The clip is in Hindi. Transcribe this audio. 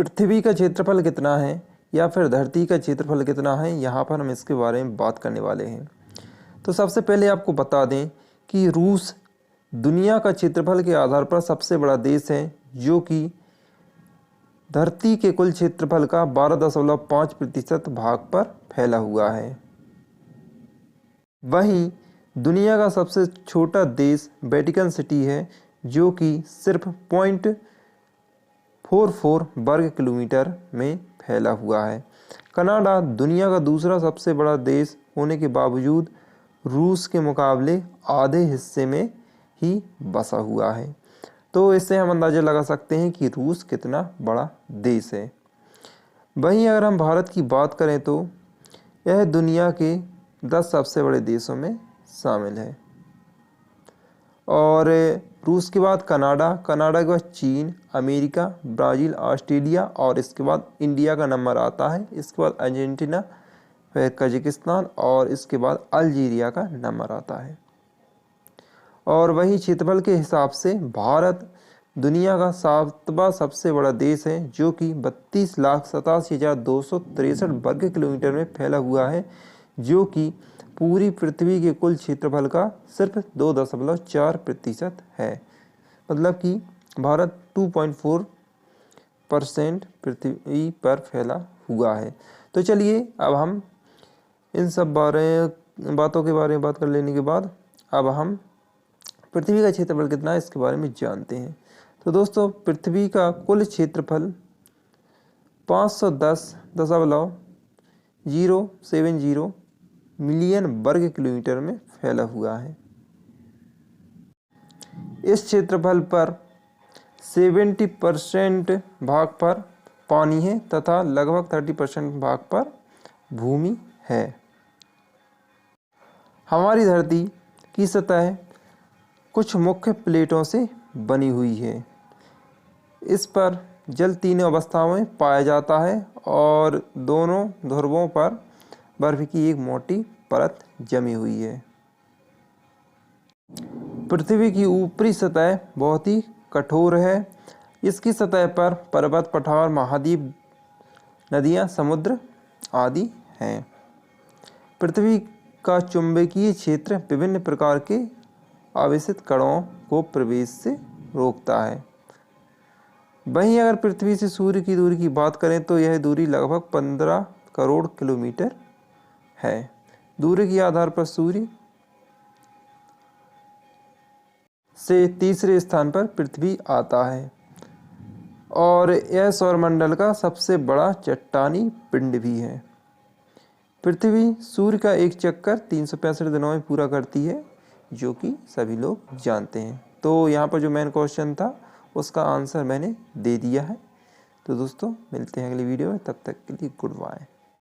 पृथ्वी का क्षेत्रफल कितना है या फिर धरती का क्षेत्रफल कितना है, यहाँ पर हम इसके बारे में बात करने वाले हैं। तो सबसे पहले आपको बता दें कि रूस दुनिया का क्षेत्रफल के आधार पर सबसे बड़ा देश है, जो कि धरती के कुल क्षेत्रफल का 12.5% भाग पर फैला हुआ है। वहीं दुनिया का सबसे छोटा देश वेटिकन सिटी है, जो कि सिर्फ 0.44 वर्ग किलोमीटर में फैला हुआ है। कनाडा दुनिया का दूसरा सबसे बड़ा देश होने के बावजूद रूस के मुकाबले आधे हिस्से में ही बसा हुआ है। तो इससे हम अंदाज़ा लगा सकते हैं कि रूस कितना बड़ा देश है। वहीं अगर हम भारत की बात करें तो यह दुनिया के 10 सबसे बड़े देशों में शामिल है। और रूस के बाद कनाडा के बाद चीन, अमेरिका, ब्राज़ील, ऑस्ट्रेलिया और इसके बाद इंडिया का नंबर आता है। इसके बाद अर्जेंटीना, फिर कजाकिस्तान और इसके बाद अल्जीरिया का नंबर आता है। और वहीं क्षेत्रफल के हिसाब से भारत दुनिया का 7वां सबसे बड़ा देश है, जो कि 32,87,263 वर्ग किलोमीटर में फैला हुआ है, जो कि पूरी पृथ्वी के कुल क्षेत्रफल का सिर्फ 2.4% है। मतलब कि भारत 2.4% पृथ्वी पर फैला हुआ है। तो चलिए अब हम इन सब बातों के बारे में बात कर लेने के बाद अब हम पृथ्वी का क्षेत्रफल कितना है इसके बारे में जानते हैं। तो दोस्तों, पृथ्वी का कुल क्षेत्रफल 510.070 मिलियन वर्ग किलोमीटर में फैला हुआ है। इस क्षेत्रफल पर 70% भाग पर पानी है तथा लगभग 30% भाग पर भूमि है। हमारी धरती की सतह कुछ मुख्य प्लेटों से बनी हुई है। इस पर जल तीनों अवस्थाओं में पाया जाता है और दोनों ध्रुवों पर बर्फ की एक मोटी परत जमी हुई है। पृथ्वी की ऊपरी सतह बहुत ही कठोर है। इसकी सतह पर पर्वत, पठार, महाद्वीप, नदियाँ, समुद्र आदि हैं। पृथ्वी का चुंबकीय क्षेत्र विभिन्न प्रकार के आवेशित कणों को प्रवेश से रोकता है। वहीं अगर पृथ्वी से सूर्य की दूरी की बात करें तो यह दूरी लगभग 15 करोड़ किलोमीटर है। दूरी के आधार पर सूर्य से तीसरे स्थान पर पृथ्वी आता है और यह सौरमंडल का सबसे बड़ा चट्टानी पिंड भी है। पृथ्वी सूर्य का एक चक्कर 365 दिनों में पूरा करती है, जो कि सभी लोग जानते हैं। तो यहाँ पर जो मेन क्वेश्चन था उसका आंसर मैंने दे दिया है। तो दोस्तों, मिलते हैं अगली वीडियो में, तब तक के लिए गुड बाय।